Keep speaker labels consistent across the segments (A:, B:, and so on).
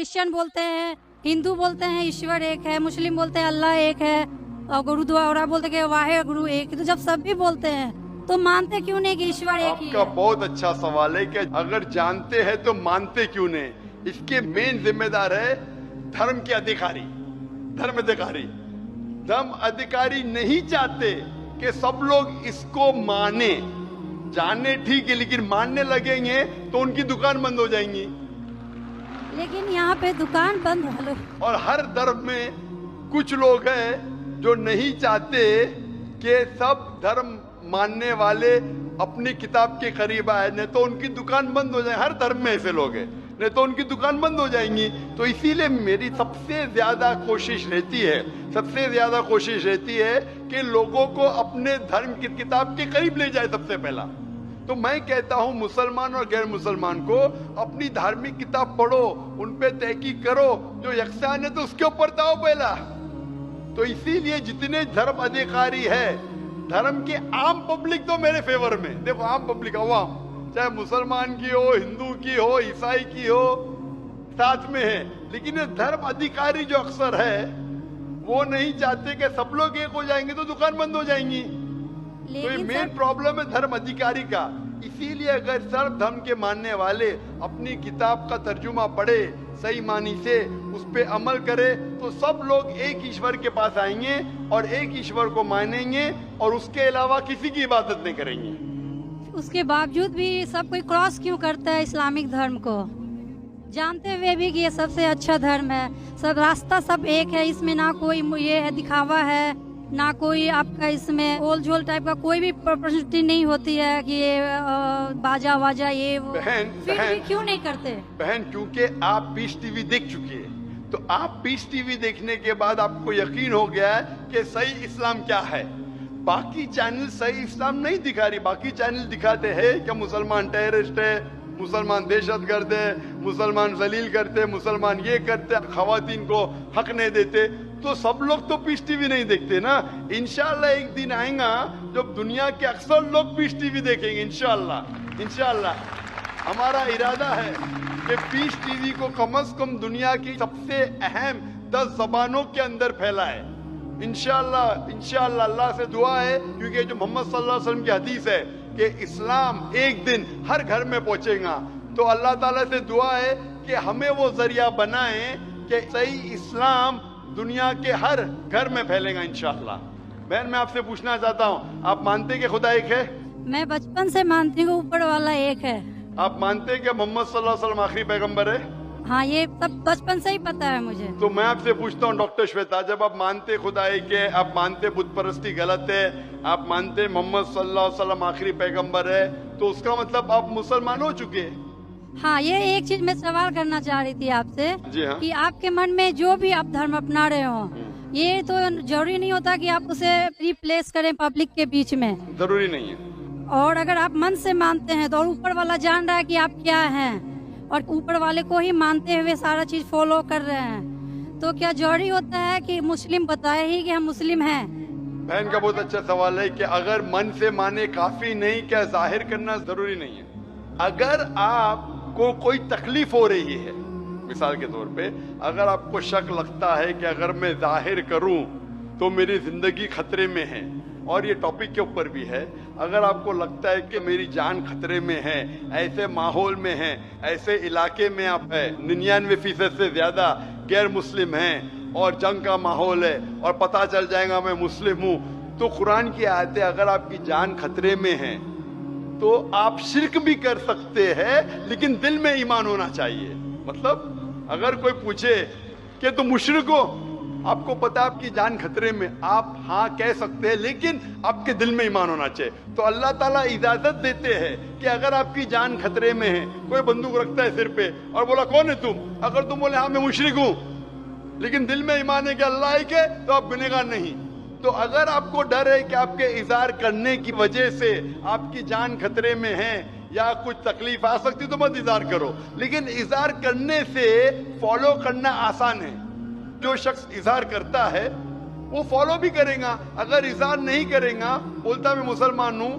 A: Christian बोलते हैं, हिंदू बोलते हैं ईश्वर एक है, मुस्लिम बोलते हैं अल्लाह एक है, और गुरुद्वारा बोलते हैं कि वाहे गुरु एक है। तो जब सब भी बोलते हैं तो मानते क्यों नहीं कि ईश्वर एक ही
B: आपका
A: है?
B: बहुत अच्छा सवाल है कि अगर जानते हैं तो मानते क्यों नहीं। इसके मेन जिम्मेदार है धर्म के अधिकारी, धर्म अधिकारी। धर्म अधिकारी नहीं चाहते कि सब लोग इसको माने। जाने ठीक है, लेकिन मानने लगेंगे तो उनकी दुकान बंद हो जाएंगी।
A: लेकिन यहाँ पे दुकान बंद है।
B: और हर धर्म में कुछ लोग हैं जो नहीं चाहते कि सब धर्म मानने वाले अपनी किताब के करीब आए, नहीं तो उनकी दुकान बंद हो जाए। हर धर्म में ऐसे लोग हैं, नहीं तो उनकी दुकान बंद हो जाएंगी। तो इसीलिए मेरी सबसे ज्यादा कोशिश रहती है कि लोगों को अपने धर्म की किताब के करीब ले जाए सबसे पहला। तो मैं कहता हूं मुसलमान और गैर मुसलमान को अपनी धार्मिक किताब पढ़ो, उन पे तहकीक करो। जो यकसान है तो उसके ऊपर दाओ पहला। तो इसीलिए जितने धर्म अधिकारी है, धर्म के आम पब्लिक तो मेरे फेवर में, देखो आम पब्लिक अवाम, चाहे मुसलमान की हो, हिंदू की हो, ईसाई की हो, साथ में है। लेकिन ये धर्म अधिकारी जो अक्सर है वो नहीं चाहते कि सब लोग एक हो जाएंगे तो दुकान बंद हो जाएंगी। तो ये मेन प्रॉब्लम है धर्म अधिकारी का। इसीलिए अगर सर्व धर्म के मानने वाले अपनी किताब का तर्जुमा पढ़े, सही मानी से उस पे अमल करे, तो सब लोग एक ईश्वर के पास आएंगे और एक ईश्वर को मानेंगे और उसके अलावा किसी की इबादत नहीं करेंगे।
A: उसके बावजूद भी सब कोई क्रॉस क्यों करता है इस्लामिक धर्म को, जानते हुए भी कि ये सबसे अच्छा धर्म है, सब रास्ता सब एक है, इसमें ना कोई ये है दिखावा है, ना कोई आपका इसमें ओल झोल टाइप का कोई भी प्रस्तुति नहीं होती है कि ये बाजा वाजा ये वो। फिर भी क्यों नहीं करते?
B: बहन, क्योंकि आप पीस टीवी देख चुकी है, तो आप पीस टीवी देखने के बाद आपको यकीन हो गया है कि सही इस्लाम क्या है। बाकी चैनल सही इस्लाम नहीं दिखा रही। बाकी चैनल दिखाते हैं कि मुसलमान टेररिस्ट है, मुसलमान दहशतगर्द है, मुसलमान जलील करते, मुसलमान ये करते, खवातीन को हक नहीं देते। तो सब लोग तो पीस टीवी नहीं देखते ना। इंशाल्लाह एक दिन आएगा जब दुनिया के अक्सर लोग पीस टीवी देखेंगे। इंशाल्लाह हमारा इरादा है कि पीस टीवी को कम से कम दुनिया की सबसे अहम 10 जबानों के अंदर फैलाए। इंशाल्लाह अल्लाह से दुआ है, क्योंकि जो मोहम्मद सल्लल्लाहु अलैहि वसल्लम की हदीस है कि इस्लाम एक दिन हर घर में पहुंचेगा। तो अल्लाह ताला से दुआ है कि हमें वो जरिया बनाए कि सही इस्लाम दुनिया के हर घर में फैलेगा इंशाअल्लाह। बहन, मैं आपसे पूछना चाहता हूँ, आप मानते कि खुदा एक है?
A: मैं बचपन से मानती हूँ ऊपर वाला एक है।
B: आप मानते कि मोहम्मद सल्लल्लाहु अलैहि वसल्लम आखिरी पैगंबर है?
A: हाँ, ये सब बचपन से ही पता है मुझे।
B: तो मैं आपसे पूछता हूँ डॉक्टर श्वेता, जब आप मानते खुदा एक है, आप मानते बुत परस्ती गलत है, आप मानते मोहम्मद सल्लल्लाहु अलैहि वसल्लम आखिरी पैगंबर है, तो उसका मतलब आप मुसलमान हो चुके हैं।
A: हाँ, ये एक चीज मैं सवाल करना चाह रही थी आपसे।
B: जी हाँ।
A: कि आपके मन में जो भी आप धर्म अपना रहे हो, ये तो जरूरी नहीं होता कि आप उसे रिप्लेस करें पब्लिक के बीच में।
B: जरूरी नहीं है।
A: और अगर आप मन से मानते हैं तो और ऊपर वाला जान रहा है कि आप क्या हैं, और ऊपर वाले को ही मानते हुए सारा चीज फॉलो कर रहे हैं, तो क्या जरूरी होता है कि मुस्लिम बताए ही कि हम मुस्लिम हैं?
B: बहन का बहुत अच्छा सवाल है कि अगर मन से माने काफी नहीं, क्या जाहिर करना जरूरी नहीं है? अगर आपको कोई तकलीफ हो रही है, मिसाल के तौर पे अगर आपको शक लगता है कि अगर मैं जाहिर करूं तो मेरी जिंदगी खतरे में है, और ये टॉपिक के ऊपर भी है, अगर आपको लगता है कि मेरी जान खतरे में है, ऐसे माहौल में है, ऐसे इलाके में आप है, 99% से ज्यादा गैर मुस्लिम हैं और जंग का माहौल है और पता चल जाएगा मैं मुस्लिम हूँ, तो कुरान की आयतें, अगर आपकी जान खतरे में है तो आप शिर्क भी कर सकते हैं, लेकिन दिल में ईमान होना चाहिए। मतलब अगर कोई पूछे कि तुम मुशरिक हो, आपको पता है आपकी जान खतरे में, आप हाँ कह सकते हैं, लेकिन आपके दिल में ईमान होना चाहिए। तो अल्लाह ताला इजाजत देते हैं कि अगर आपकी जान खतरे में है, कोई बंदूक रखता है सिर पे और बोला कौन है तुम, अगर तुम बोले हाँ मैं मुशरिक हूं, लेकिन दिल में ईमान है कि अल्लाह एक है, तो आप गुनहगार नहीं। तो अगर आपको डर है कि आपके इज़हार करने की वजह से आपकी जान खतरे में है या कुछ तकलीफ आ सकती, तो मत इज़हार करो। लेकिन इज़हार करने से फॉलो करना आसान है। जो शख्स इज़हार करता है वो फॉलो भी करेगा। अगर इज़हार नहीं करेगा, बोलता मैं मुसलमान हूं,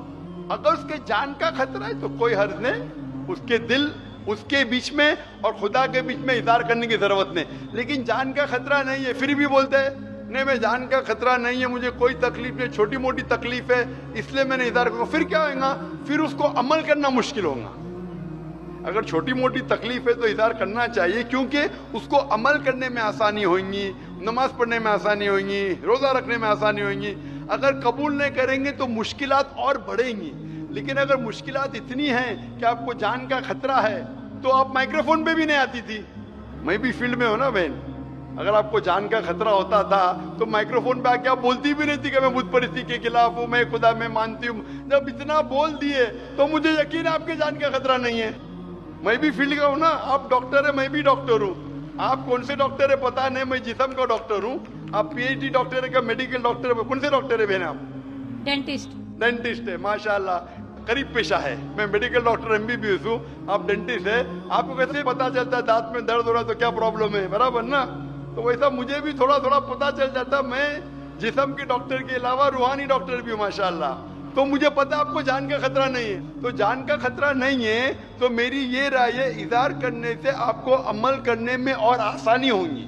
B: अगर उसके जान का खतरा है तो कोई हर्ज नहीं, उसके दिल उसके बीच में और खुदा के बीच में इज़हार करने की जरूरत नहीं। लेकिन जान का खतरा नहीं है, फिर भी बोलते हैं नहीं मैं जान का खतरा नहीं है, मुझे कोई तकलीफ नहीं, छोटी मोटी तकलीफ है इसलिए मैंने इज़हार करूंगा। फिर क्या होगा? फिर उसको अमल करना मुश्किल होगा। अगर छोटी मोटी तकलीफ है तो इज़हार करना चाहिए, क्योंकि उसको अमल करने में आसानी होगी, नमाज पढ़ने में आसानी होगी, रोज़ा रखने में आसानी होगी। अगर कबूल नहीं करेंगे तो मुश्किलात और बढ़ेंगी। लेकिन अगर मुश्किलात इतनी हैं कि आपको जान का खतरा है तो आप माइक्रोफोन पे भी नहीं आती थी। मैं भी फील्ड में हूं ना बहन, अगर आपको जान का खतरा होता था तो माइक्रोफोन पे आके आप बोलती भी नहीं थी कि मैं बुत परिस्थिति के खिलाफ हूं, मैं खुदा में मानती हूं। जब इतना बोल दिए तो मुझे यकीन है आपके जान का खतरा नहीं है। मैं भी फील्ड का हूं ना, आप डॉक्टर है, मैं भी डॉक्टर हूं। आप कौन से डॉक्टर है पता नहीं, मैं जिस्म का डॉक्टर हूं। आप पीएचडी डॉक्टर है क्या मेडिकल डॉक्टर है? कौन से डॉक्टर है बहन आप? डेंटिस्ट है, माशाल्लाह, करीब पेशा है। मैं मेडिकल डॉक्टर एमबीबीएस हूँ, आप डेंटिस्ट है। आपको कैसे पता चलता है दांत में दर्द हो रहा है तो क्या प्रॉब्लम है, बराबर ना? तो वैसा मुझे भी थोड़ा थोड़ा पता चल जाता। मैं जिस्म के डॉक्टर के अलावा रूहानी डॉक्टर भी हूँ माशाल्लाह। तो मुझे पता आपको जान का खतरा नहीं है। तो जान का खतरा नहीं है तो मेरी ये राय है, इज़हार करने से आपको अमल करने में और आसानी होगी।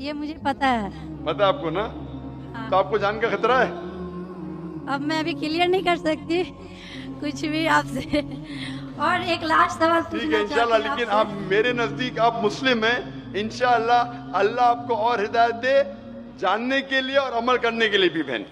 A: ये मुझे पता है।
B: पता आपको ना?
A: हाँ।
B: तो आपको जान का खतरा है?
A: अब मैं अभी क्लियर नहीं कर सकती कुछ भी आपसे। और एक लास्ट सवाल
B: ठीक है इंशाल्लाह। लेकिन आप मेरे नजदीक आप मुस्लिम हैं, इंशाल्लाह अल्लाह आपको और हिदायत दे जानने के लिए और अमल करने के लिए भी बहन।